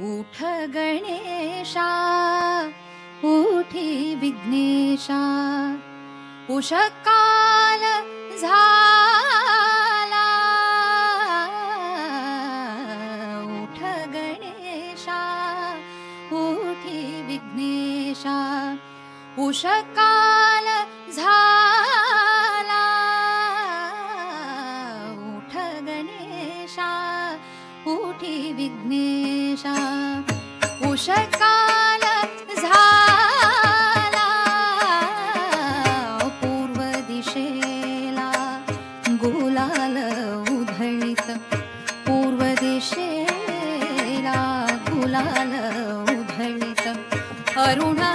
उठ गणेशा उठी विघ्नेशा उषकाल झाला उठ गणेशा उठी विघ्नेशा उषकाल झाला उठ गणेशा उठी विघ्नेशा उषकाल झाला पूर्व दिशेला गुलाल उधळीत पूर्व दिशेला गुलाल उधळीत अरुणा